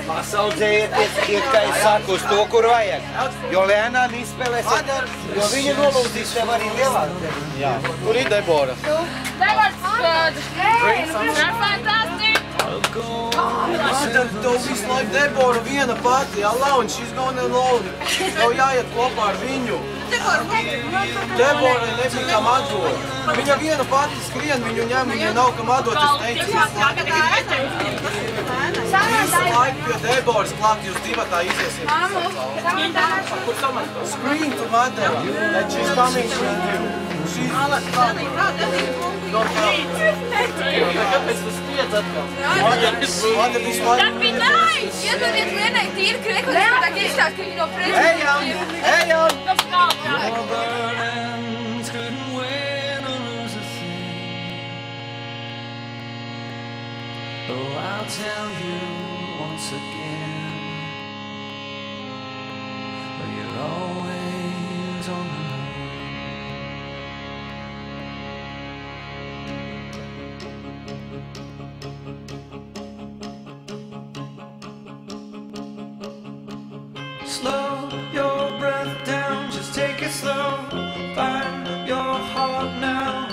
Pasaudzējieties, iet, kā es saku, uz to, kur vajag. Jo lēnām izspēlēsiet, jo viņa nolūzīs tev arī lielāk. Jā. Kur ir Debora? Debor's they're fantastic. Tev visu laiku Debora viena pati, alone, she's going alone. Tev jāiet kopā ar viņu. Debora nebija kam atdot. Viņa viena pati skrien, viņu ņem, viņai nav kam atdot, es teicu. Visu laiku pie Deboras klāt, jūs divatā iziesiet. Scream to mother, that she's coming to you. Kāpēc tu spiedz atkal? That be nice! Iedodiet Lienai tīri kriekli, tā kā izstāst, ka viņi no prezidenta. Ejam! Oh, I'll tell you once again, you're always on the slow your breath down, just take it slow. Find your heart now.